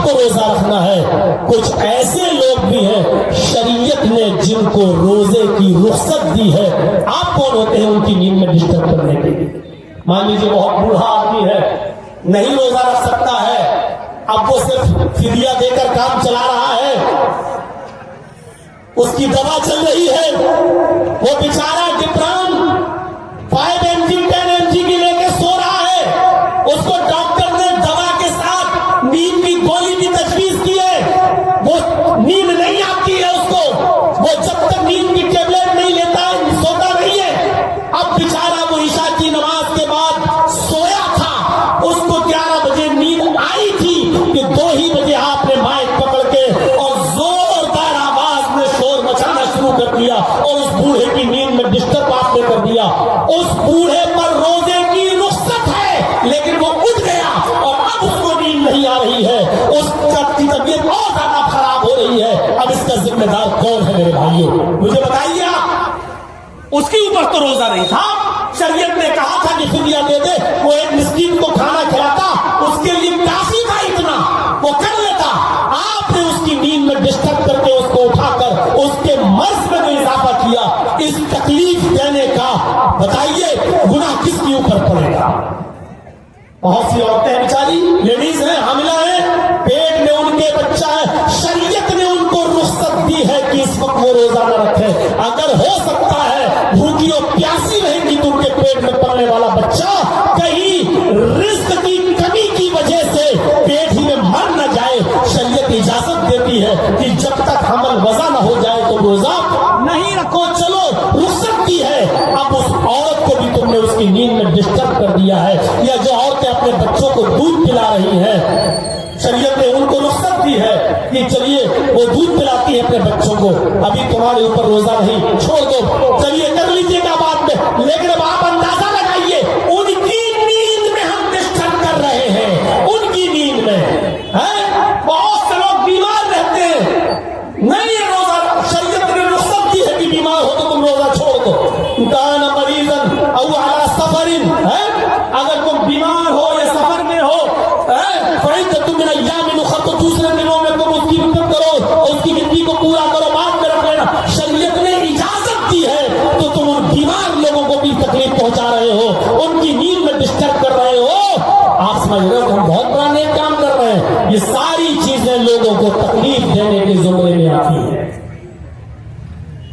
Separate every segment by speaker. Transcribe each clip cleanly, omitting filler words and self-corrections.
Speaker 1: آپ کو روزہ رکھنا ہے. کچھ ایسے لوگ بھی ہیں شریعت نے جن کو روزے کی رخصت دی ہے. آپ کون ہوتے ہیں ان کی نیند میں ڈسٹرب کرنے کے لیے؟ مان لیجیے بہت بوڑھا آدمی ہے, نہیں روزہ رکھ سکتا ہے, اب وہ صرف فدیہ دے کر کام چلا رہا ہے, اس کی دوا چل رہی ہے, وہ بیچارہ ڈپران 5 mg 10 mg کی لے کے سو رہا ہے, اس کو ڈاکٹر نے دوا کے ساتھ نیند کی گولی بھی تجویز کی ہے, وہ نیند نہیں آتی ہے اس کو, وہ جب تک نیند کی ٹیبلٹ نہیں لیتا ہے سوتا نہیں ہے. اب بیچارہ وہ عشاء کی نماز کے بعد سویا تھا, اس کو 11 بجے نیند آئی تھی کہ 2 ہی بجے آپ نے مائک پکڑ کے اور زوردار آواز میں شور مچانا شروع کر دیا اور اس بوڑھے کی نیند میں ڈسٹرب آپ نے کر دیا. اس بوڑھے پر روزے کی رخصت ہے لیکن وہ اٹھ گیا اور اب اس کو نیند نہیں آ رہی ہے, اس کی طبیعت اور زیادہ خراب ہو رہی ہے. اب اس کا ذمہ دار کون ہے میرے بھائیوں؟ مجھے بتائیے. اس کے اوپر تو روزہ نہیں تھا, شریعت نے کہا تھا کہ فدیہ دے دے, وہ ایک مسکین کو کھانا کھلاتا, اس کے لیے کافی تھا اتنا, وہ کر لیتا. آپ نے اس کی نیند میں ڈسٹرب کر کے اس کو اٹھا کر اس کے مرض میں جو اضافہ کیا, اس تکلیف دینے کا بتائیے گناہ کس کے اوپر پڑے گا؟ بہت سی عورتیں بیچاری لیڈیز ہیں, حاملہ ہیں, پیٹ میں ان کے بچہ ہے, شریعت نے ان کو رخصت دی ہے کہ اس وقت وہ روزہ نہ رکھے. اگر ہو سکتا ہے بھوکی اور پیاسی رہے گی تو ان کے پیٹ میں پلنے والا بچہ کہیں رزق کی کمی کی وجہ سے پیٹ ہی میں مر نہ جائے, شریعت اجازت دیتی ہے کہ جب تک حمل وضع نہ ہو جائے تو روزہ نہیں رکھو. چلو رخصت کی ہے, اب اس عورت کو بھی تم نے اس کی نیند میں ڈسٹرب کر دیا ہے. یا جو عورتیں اپنے بچوں کو دودھ پلا رہی ہیں, شریعت نے ان کو رخصت دی ہے کہ چلیے وہ دودھ پلاتی ہے اپنے بچوں کو, ابھی تمہارے اوپر روزہ نہیں, چھوڑ دو, چلیے کر لیجیے گا بعد میں. لیکن اب آپ اندازہ لگائیے ان کی نیند میں ہم ڈسٹرب کر رہے ہیں, ان کی نیند میں. بہت سے لوگ بیمار رہتے ہیں, نہیں یہ روزہ شریعت نے رخصت دی ہے کہ بیمار ہو تو تم روزہ چھوڑ دو. کان مریضن او علی سفر, اگر تم بیمار ہو یا سفر میں ہو, فعدۃ من ایام اخر, تو دوسرے دنوں میں تم اس کی فکر کرو اور اس کی گنتی کو پورا کرو, بعد میں رکھ لینا. شریعت نے اجازت دی ہے تو تم ان بیمار لوگوں کو بھی تکلیف پہنچا رہے ہو, ان کی نیند میں ڈسٹرب کر رہے ہو. آپ سمجھ رہے ہو کہ ہم بہت بڑا نیک کام کر رہے ہیں. یہ ساری چیزیں لوگوں کو تکلیف دینے کے زمرے میں آتی ہیں.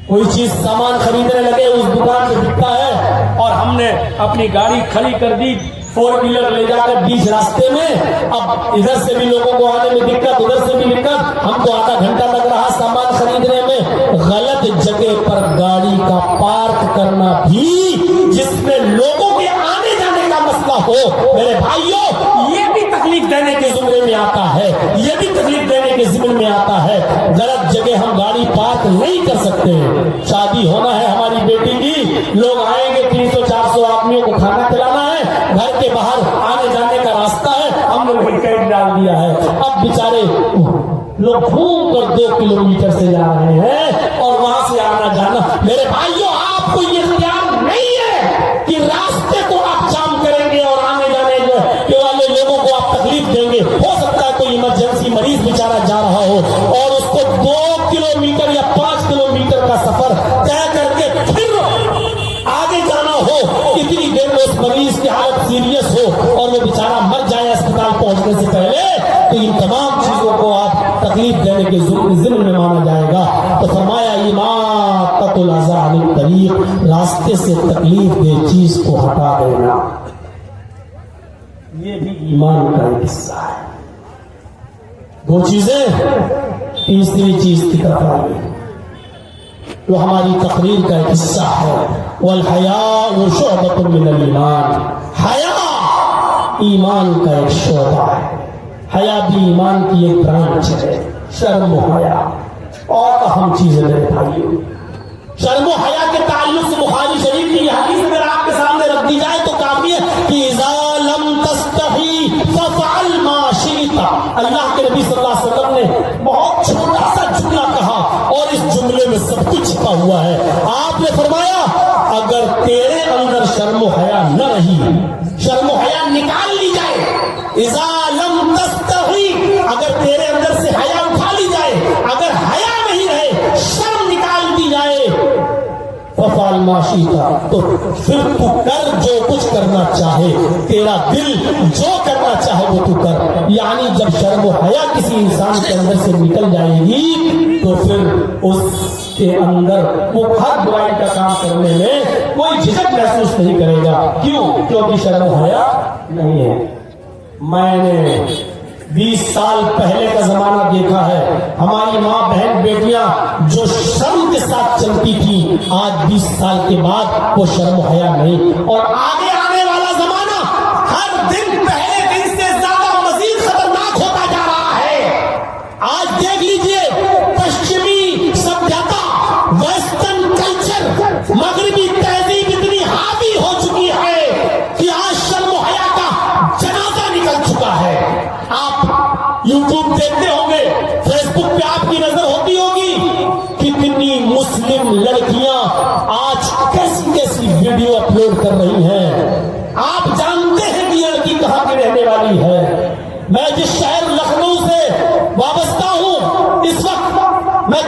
Speaker 1: کوئی چیز سامان خریدنے لگے, اس دکان سے بکتا ہے اور ہم نے اپنی گاڑی کھڑی کر دی 4 ویلر لے جا کر بیچ راستے میں, اب ادھر سے بھی لوگوں کو آنے میں دقت, ادھر سے بھی دقت, ہم کو آدھا گھنٹہ لگ رہا سامان خریدنے میں. غلط جگہ پر گاڑی کا پارک کرنا بھی جس میں لوگوں کے آنے جانے کا مسئلہ ہو, میرے بھائیوں یہ بھی تکلیف دینے کے زمرے میں آتا ہے, یہ بھی تکلیف دینے کے ذمن میں آتا ہے. غلط جگہ ہم گاڑی پارک نہیں کر سکتے. شادی ہونا ہے ہماری بیٹی کی, لوگ آئیں گے, 300-400 آدمیوں کو کھانا کھلانا ہے, گھر کے باہر آنے جانے کا راستہ ہے, ہم نے ویکینڈ ڈال دیا ہے. اب بیچارے لوگ گھوم کر 2 کلومیٹر سے جا رہے ہیں اور وہاں سے آنا جانا. میرے بھائیوں آپ کو یہ اختیار نہیں ہے کہ راستے کو آپ جام کریں گے اور آنے جانے کے والے لوگوں کو آپ تکلیف دیں گے. ہو سکتا ہے کوئی ایمرجنسی مریض بیچارہ جا رہا ہو اور اس کو 2 کلومیٹر یا 5 کلومیٹر کا سفر طے کر کے پھر آگے جانا ہو, اتنی دیر میں اس مریض کی حالت سیریس ہو اور وہ بیچارہ مر جائے اسپتال پہنچنے سے پہلے, تو ان تمام چیزوں کو آپ تکلیف دینے کے ضمن میں مانا جائے گا. تو فرمایا اماطۃ الاذی عن الطریق, راستے سے تکلیف دہ چیز کو ہٹا دینا, یہ بھی ایمان کا ایک حصہ ہے. 2 چیزیں, تیسری چیز کی طرف آئیے جو ہماری تقریر کا ایک حصہ ہے. والحیاء شعبۃ من الایمان, حیا ایمان کا ایک شعبہ ہے. حیا بھی ایمان کی ایک برانچ ہے. شرم و حیا اور اہم چیزیں میرے بھائیوں. شرم و حیا کے تعلق سے بخاری شریف کی یہ حدیث اگر آپ کے سامنے رکھ دی جائے تو کافی ہے کہ اذا لم تستحی فافعل ما شئت. اللہ کے نبی صلی اللہ علیہ وسلم نے بہت چھوٹا سا جملہ کہا اور اس جملے میں سب کچھ چھپا ہوا ہے. آپ نے فرمایا اگر تیرے اندر شرم و حیا نہ رہی, شرم و حیا نکال لی جائے, اذا لم تستحی, اگر تیرے شئت تو پھر تو کر جو کچھ کرنا چاہے، تیرا دل جو کرنا چاہے وہ تو کر. یعنی جب شرم و حیا کسی انسان کے اندر سے نکل جائے گی تو پھر اس کے اندر وہ ہر برائی کا کام کرنے میں کوئی جھجک محسوس نہیں کرے گا. کیوں؟ کیونکہ شرم و حیا نہیں ہے. میں نے 20 سال پہلے کا زمانہ دیکھا ہے. ہماری ماں بہن بیٹیاں جو شرم کے ساتھ چلتی تھی، آج 20 سال کے بعد وہ شرم و حیا نہیں. اور آگے آنے والا زمانہ ہر دن پہلے دن سے زیادہ مزید خطرناک ہوتا جا رہا ہے. آج دیکھ لیجئے پشچمی سبھیتا، ویسٹرن کلچر، مغربی تہذیب اتنی حاوی ہو چکی ہے کہ آج شرم و حیا کا جنازہ نکل چکا ہے. آپ یوٹیوب دیکھتے ہوں گے، فیس بک پہ آپ کی نظر ہوتی ہوگی، کتنی مسلم لڑکیاں آج کیسی کیسی ویڈیو اپلوڈ کر رہی ہیں. آپ جانتے ہیں کہ یہ لڑکی کہاں کی رہنے والی ہے. میں جس شہر لکھنؤ سے وابستہ ہوں، اس وقت میں